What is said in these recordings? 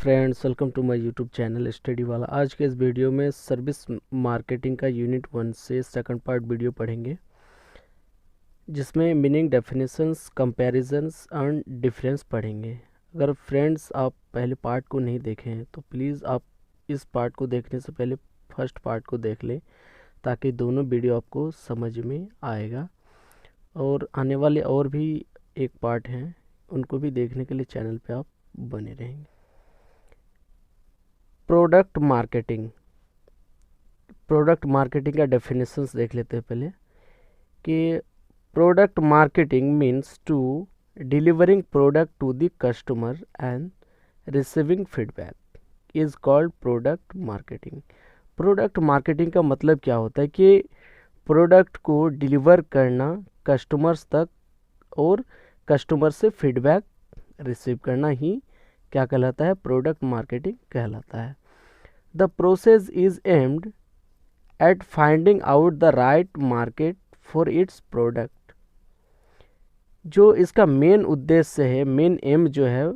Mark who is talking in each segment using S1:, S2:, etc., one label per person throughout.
S1: Friends, welcome to my YouTube channel study वाला। आज के इस वीडियो में सर्विस मार्केटिंग का यूनिट 1 से सेकंड पार्ट वीडियो पढ़ेंगे, जिसमें meaning, definitions, comparisons and difference पढ़ेंगे। अगर फ्रेंड्स आप पहले पार्ट को नहीं देखे हैं तो प्लीज़ आप इस पार्ट को देखने से पहले फर्स्ट पार्ट को देख लें, ताकि दोनों वीडियो आपको समझ में आएगा। और आने वाले और भी एक पार्ट हैं, उनको भी देखने के लिए चैनल पे आप बने रहेंगे। प्रोडक्ट मार्केटिंग का डेफिनेशंस देख लेते हैं पहले कि product marketing means to delivering product to the customer and receiving feedback is called product marketing. Product marketing का मतलब क्या होता है कि प्रोडक्ट को डिलीवर करना कस्टमर्स तक और कस्टमर से फीडबैक रिसीव करना ही क्या कहलाता है, प्रोडक्ट मार्केटिंग कहलाता है। The process is aimed at finding out the right market for its product. जो इसका मेन उद्देश्य है, मेन एम जो है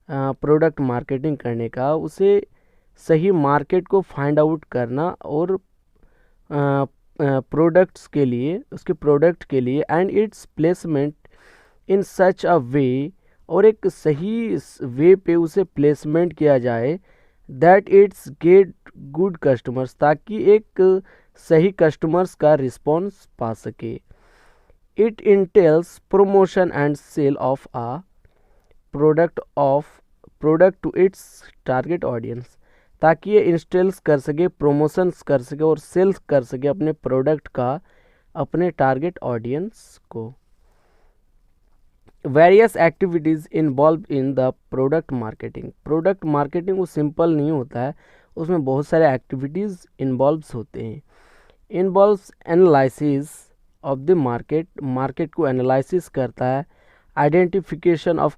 S1: प्रोडक्ट मार्केटिंग करने का, उसे सही मार्केट को फाइंड आउट करना और प्रोडक्ट्स के लिए, उसके प्रोडक्ट के लिए and its placement in such a way, और एक सही वे पे उसे प्लेसमेंट किया जाए that its get good customers, ताकि एक सही कस्टमर्स का रिस्पॉन्स पा सके। It entails promotion and sale of a product to its target audience, ताकि ये इंस्टेल्स कर सके, प्रमोशंस कर सके और सेल्स कर सके अपने प्रोडक्ट का अपने टारगेट ऑडियंस को। Various activities involve in the product marketing. Product marketing वो सिंपल नहीं होता है, उसमें बहुत सारे एक्टिविटीज़ इन्वॉल्व्स होते हैं। Involves analysis of the market, market को एनालिसिस करता है। आइडेंटिफिकेशन ऑफ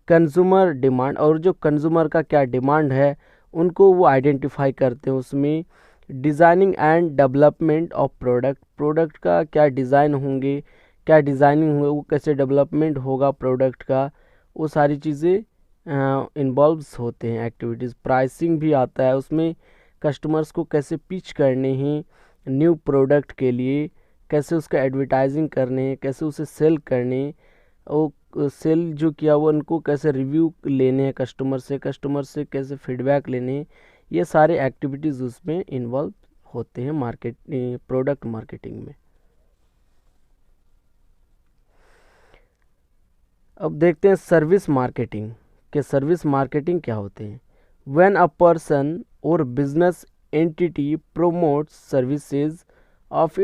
S1: कंज्यूमर डिमांड, और जो कंज्यूमर का क्या डिमांड है उनको वो आइडेंटिफाई करते हैं उसमें। Designing and development of product, product का क्या डिज़ाइन होंगे, क्या डिज़ाइनिंग होगा, वो कैसे डेवलपमेंट होगा प्रोडक्ट का, वो सारी चीज़ें इन्वॉल्व्स होते हैं एक्टिविटीज़। प्राइसिंग भी आता है उसमें, कस्टमर्स को कैसे पिच करने हैं न्यू प्रोडक्ट के लिए, कैसे उसका एडवर्टाइजिंग करने हैं, कैसे उसे सेल करने, और सेल जो किया वो उनको कैसे रिव्यू लेने हैं कस्टमर से कैसे फीडबैक लेने हैं, ये सारे एक्टिविटीज़ उसमें इन्वॉल्व होते हैं प्रोडक्ट मार्केटिंग में। अब देखते हैं सर्विस मार्केटिंग के सर्विस मार्केटिंग क्या होते हैं। व्हेन अ पर्सन और business entity promotes services of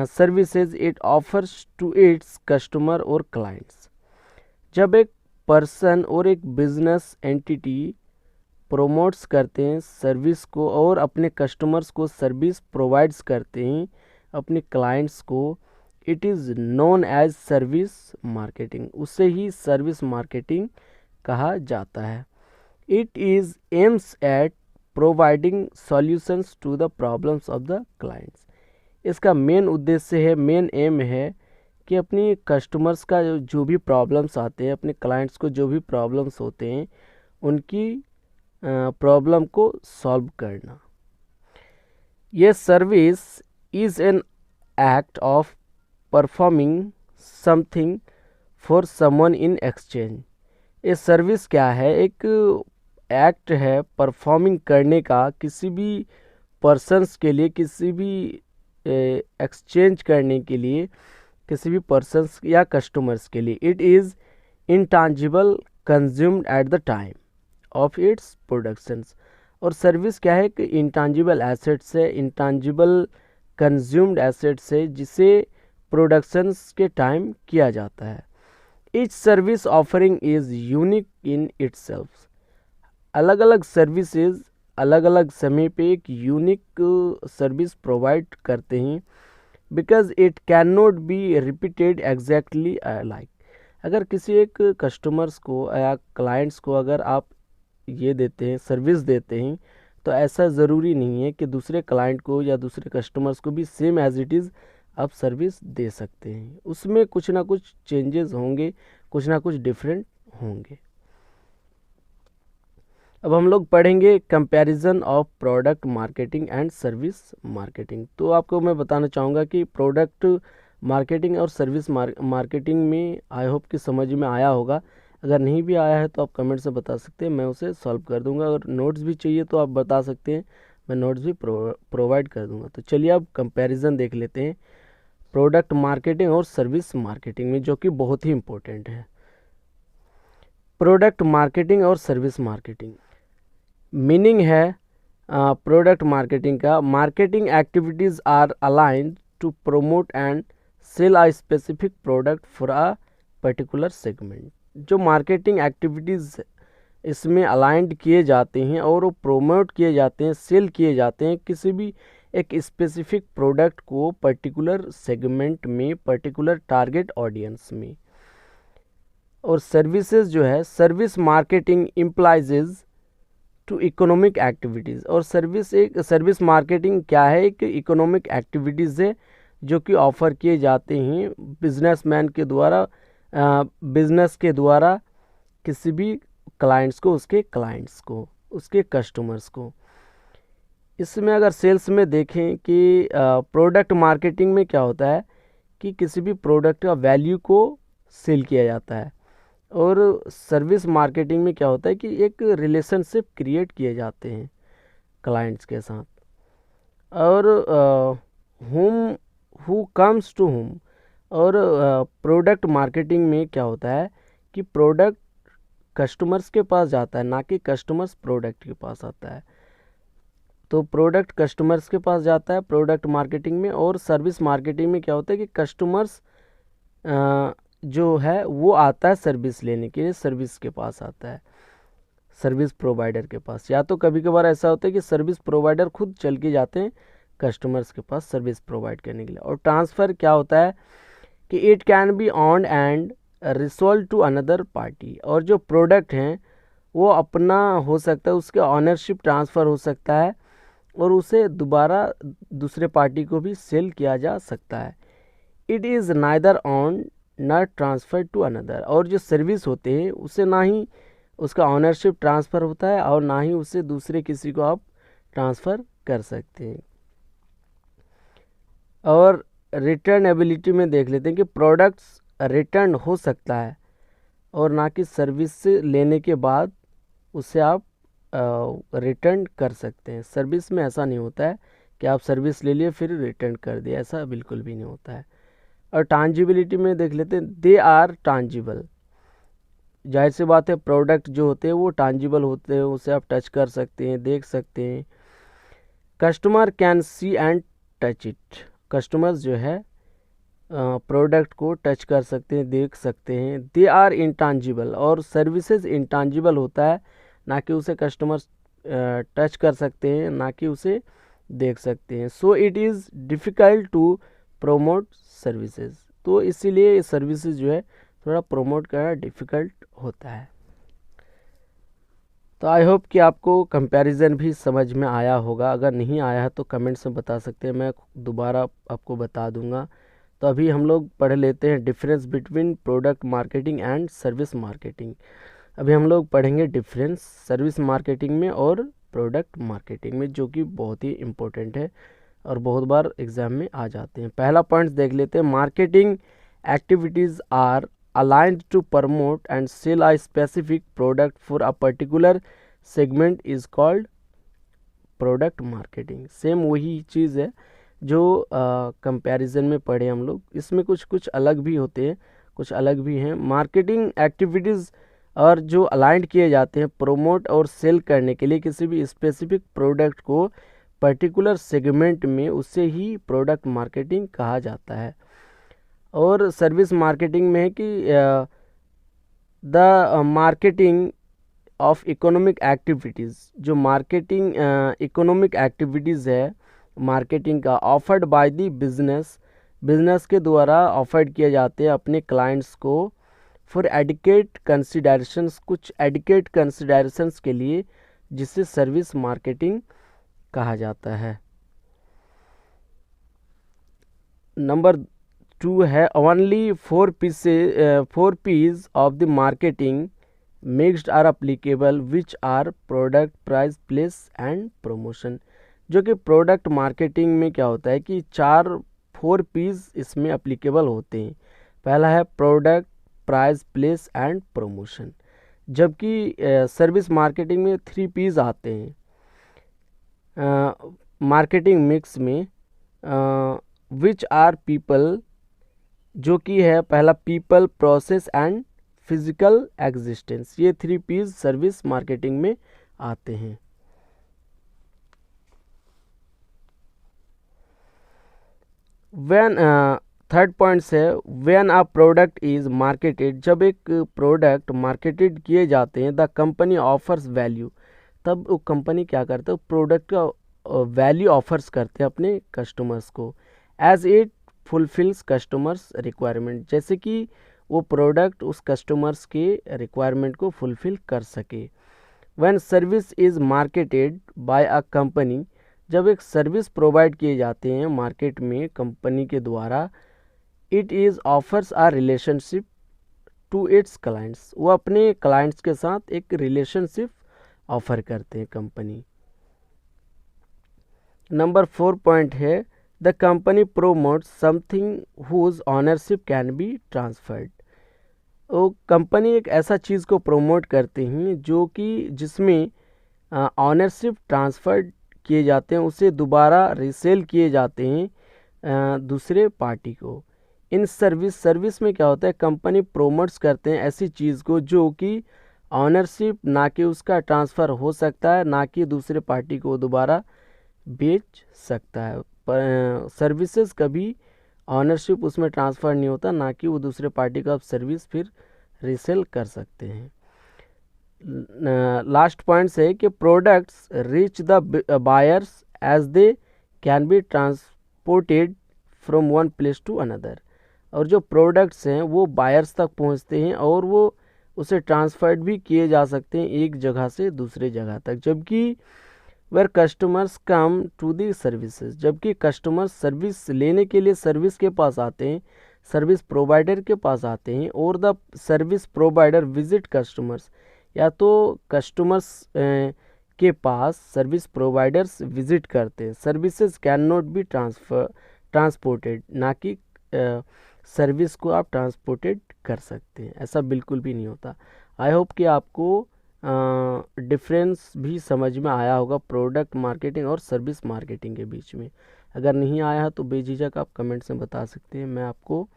S1: services it offers to its customer और क्लाइंट्स। जब एक पर्सन और एक बिजनेस एंटिटी प्रोमोट्स करते हैं सर्विस को और अपने कस्टमर्स को सर्विस प्रोवाइड्स करते हैं अपने क्लाइंट्स को, it is known as service marketing, उसे ही सर्विस मार्केटिंग कहा जाता है। It is aims at providing solutions to the problems of the clients. इसका मेन उद्देश्य है, मेन एम है कि अपनी कस्टमर्स का जो भी प्रॉब्लम्स आते हैं, अपने क्लाइंट्स को जो भी प्रॉब्लम्स होते हैं, उनकी प्रॉब्लम को सॉल्व करना। ये service is an act of performing something for someone in exchange. ये सर्विस क्या है, एक एक्ट है परफॉर्मिंग करने का किसी भी पर्सन्स के लिए, किसी भी एक्सचेंज करने के लिए, किसी भी पर्सन्स या कस्टमर्स के लिए। It is intangible consumed at the time of its productions. और सर्विस क्या है कि इंटांजिबल एसेट्स है, इंटांजिबल कंज्यूम्ड एसेट्स है, जिसे प्रोडक्शंस के टाइम किया जाता है। Each service offering is unique in itself. अलग अलग सर्विसेज अलग अलग समय पे एक यूनिक सर्विस प्रोवाइड करते हैं, because it can not be repeated exactly like. अगर किसी एक कस्टमर्स को या क्लाइंट्स को अगर आप ये देते हैं, सर्विस देते हैं, तो ऐसा ज़रूरी नहीं है कि दूसरे क्लाइंट को या दूसरे कस्टमर्स को भी सेम एज इट इज़ आप सर्विस दे सकते हैं। उसमें कुछ ना कुछ चेंजेस होंगे, कुछ ना कुछ डिफरेंट होंगे। अब हम लोग पढ़ेंगे comparison of product marketing and service marketing. तो आपको मैं बताना चाहूँगा कि प्रोडक्ट मार्केटिंग और सर्विस मार्केटिंग में आई होप कि समझ में आया होगा। अगर नहीं भी आया है तो आप कमेंट से बता सकते हैं, मैं उसे सॉल्व कर दूंगा। अगर नोट्स भी चाहिए तो आप बता सकते हैं, मैं नोट्स भी प्रोवाइड कर दूंगा। तो चलिए अब कंपैरिजन देख लेते हैं प्रोडक्ट मार्केटिंग और सर्विस मार्केटिंग में, जो कि बहुत ही इम्पोर्टेंट है। प्रोडक्ट मार्केटिंग और सर्विस मार्केटिंग मीनिंग है प्रोडक्ट मार्केटिंग का, marketing activities are aligned to promote and sell a specific product for a particular segment. जो मार्केटिंग एक्टिविटीज़ इसमें अलाइंड किए जाते हैं और वो प्रोमोट किए जाते हैं, सेल किए जाते हैं किसी भी एक स्पेसिफिक प्रोडक्ट को पर्टिकुलर सेगमेंट में, पर्टिकुलर टारगेट ऑडियंस में। और सर्विसेज जो है, service marketing employs to economic activities. और सर्विस मार्केटिंग क्या है? एक इकोनॉमिक एक्टिविटीज़ है जो कि ऑफ़र किए जाते हैं बिजनेसमैन के द्वारा, बिजनेस के द्वारा किसी भी क्लाइंट्स को, उसके कस्टमर्स को। इसमें अगर सेल्स में देखें कि प्रोडक्ट मार्केटिंग में क्या होता है कि किसी भी प्रोडक्ट का वैल्यू को सेल किया जाता है, और सर्विस मार्केटिंग में क्या होता है कि एक रिलेशनशिप क्रिएट किए जाते हैं क्लाइंट्स के साथ। और हु कम्स टू हुम। और प्रोडक्ट मार्केटिंग में क्या होता है कि प्रोडक्ट कस्टमर्स के पास जाता है, ना कि कस्टमर्स प्रोडक्ट के पास आता है। तो प्रोडक्ट कस्टमर्स के पास जाता है प्रोडक्ट मार्केटिंग में, और सर्विस मार्केटिंग में क्या होता है कि कस्टमर्स जो है वो आता है सर्विस लेने के लिए, सर्विस के पास आता है, सर्विस प्रोवाइडर के पास। या तो कभी कभार ऐसा होता है कि सर्विस प्रोवाइडर खुद चल के जाते हैं कस्टमर्स के पास सर्विस प्रोवाइड करने के लिए। और ट्रांसफ़र क्या होता है कि it can be owned and resolve to another party. और जो प्रोडक्ट हैं वो अपना हो सकता है, उसके ऑनरशिप ट्रांसफ़र हो सकता है और उसे दोबारा दूसरे पार्टी को भी सेल किया जा सकता है। It is neither own not transfer to another. और जो सर्विस होते हैं उसे ना ही उसका ऑनरशिप ट्रांसफ़र होता है और ना ही उसे दूसरे किसी को आप ट्रांसफ़र कर सकते हैं। और रिटर्न एबिलिटी में देख लेते हैं कि प्रोडक्ट्स रिटर्न हो सकता है, और ना कि सर्विस से लेने के बाद उसे आप रिटर्न कर सकते हैं। सर्विस में ऐसा नहीं होता है कि आप सर्विस ले लिए फिर रिटर्न कर दिया, ऐसा बिल्कुल भी नहीं होता है। और टांजिबिलिटी में देख लेते हैं, दे आर टांजिबल। जाहिर सी बात है प्रोडक्ट जो होते हैं वो टांजिबल होते हैं, उसे आप टच कर सकते हैं, देख सकते हैं। Customer can see and touch it. Customers जो है प्रोडक्ट को टच कर सकते हैं, देख सकते हैं। They are intangible. और सर्विसेज इंटांजिबल होता है, ना कि उसे कस्टमर्स टच कर सकते हैं, ना कि उसे देख सकते हैं। So it is difficult to promote services. तो इसीलिए सर्विसेज जो है थोड़ा प्रोमोट करना डिफ़िकल्ट होता है। तो आई होप कि आपको कंपैरिजन भी समझ में आया होगा। अगर नहीं आया है तो कमेंट्स में बता सकते हैं, मैं दोबारा आपको बता दूंगा। तो अभी हम लोग पढ़ लेते हैं difference between product marketing and service marketing. अभी हम लोग पढ़ेंगे डिफरेंस सर्विस मार्केटिंग में और प्रोडक्ट मार्केटिंग में, जो कि बहुत ही इम्पोर्टेंट है और बहुत बार एग्ज़ाम में आ जाते हैं। पहला पॉइंट देख लेते हैं, marketing activities are aligned to promote and sell a specific product for a particular segment is called product marketing. Same वही चीज़ है जो कंपैरिजन में पढ़े हम लोग। इसमें कुछ कुछ अलग भी होते हैं, कुछ अलग भी हैं। मार्केटिंग एक्टिविटीज़ और जो अलाइंड किए जाते हैं प्रोमोट और सेल करने के लिए किसी भी स्पेसिफिक प्रोडक्ट को पर्टिकुलर सेगमेंट में, उससे ही प्रोडक्ट मार्केटिंग कहा जाता है। और सर्विस मार्केटिंग में है कि the marketing of economic activities. जो मार्केटिंग इकोनॉमिक एक्टिविटीज़ है मार्केटिंग का, ऑफर्ड बाय द बिजनेस के द्वारा ऑफर्ड किए जाते हैं अपने क्लाइंट्स को फॉर एडिकेट कंसिडरेशंस, कुछ एडिकेट कंसिडरेशंस के लिए, जिसे सर्विस मार्केटिंग कहा जाता है। नंबर 2 है, only 4 Ps of the marketing mixed are applicable which are product price place and promotion. जो कि प्रोडक्ट मार्केटिंग में क्या होता है कि 4 P's इसमें अप्लीकेबल होते हैं। पहला है product price place and promotion, जबकि सर्विस मार्केटिंग में 3 P's आते हैं। मार्केटिंग मिक्स में विच आर पीपल, जो कि है पहला people, process and physical existence. ये 3 P's सर्विस मार्केटिंग में आते हैं। व्हेन थर्ड पॉइंट है when a product is marketed, जब एक प्रोडक्ट मार्केटेड किए जाते हैं द कंपनी ऑफर्स वैल्यू, तब वो कंपनी क्या करता है, प्रोडक्ट का वैल्यू ऑफर्स करते हैं अपने कस्टमर्स को, as it fulfils customers requirement, जैसे कि वो प्रोडक्ट उस कस्टमर्स के रिक्वायरमेंट को फुलफिल कर सके। When service is marketed bye a company, जब एक सर्विस प्रोवाइड किए जाते हैं मार्केट में कंपनी के द्वारा, it is offers a relationship to its clients, वो अपने क्लाइंट्स के साथ एक रिलेशनशिप ऑफर करते हैं कंपनी। नंबर 4 पॉइंट है the company promotes something whose ownership can be transferred. वो कंपनी एक ऐसा चीज़ को प्रोमोट करते हैं जो कि जिसमें ऑनरशिप ट्रांसफ़र किए जाते हैं, उसे दोबारा रीसेल किए जाते हैं दूसरे पार्टी को। इन सर्विस में क्या होता है, कंपनी प्रोमोट्स करते हैं ऐसी चीज़ को जो कि ऑनरशिप ना कि उसका ट्रांसफ़र हो सकता है, ना कि दूसरे पार्टी को दोबारा बेच सकता है। सर्विसेज कभी ऑनरशिप उसमें ट्रांसफ़र नहीं होता, ना कि वो दूसरे पार्टी का सर्विस फिर रीसेल कर सकते हैं। लास्ट पॉइंट है कि products reach the buyers as they can be transported from one place to another, और जो प्रोडक्ट्स हैं वो बायर्स तक पहुंचते हैं और वो उसे ट्रांसफर्ड भी किए जा सकते हैं एक जगह से दूसरे जगह तक। जबकि where customers come to the services, जबकि कस्टमर्स सर्विस लेने के लिए सर्विस के पास आते हैं, सर्विस प्रोवाइडर के पास आते हैं, और the service provider visit customers, या तो कस्टमर्स के पास सर्विस प्रोवाइडर्स विजिट करते हैं। Services can not be transported, ना कि सर्विस को आप ट्रांसपोर्टेड कर सकते हैं, ऐसा बिल्कुल भी नहीं होता। आई होप कि आपको डिफरेंस भी समझ में आया होगा प्रोडक्ट मार्केटिंग और सर्विस मार्केटिंग के बीच में। अगर नहीं आया तो बेझिझक आप कमेंट्स में बता सकते हैं, मैं आपको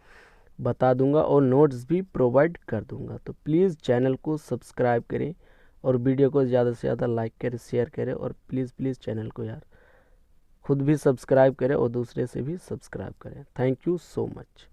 S1: बता दूंगा और नोट्स भी प्रोवाइड कर दूंगा। तो प्लीज़ चैनल को सब्सक्राइब करें और वीडियो को ज़्यादा से ज़्यादा लाइक करें, शेयर करें, और प्लीज़ चैनल को यार खुद भी सब्सक्राइब करें और दूसरे से भी सब्सक्राइब करें। Thank you so much.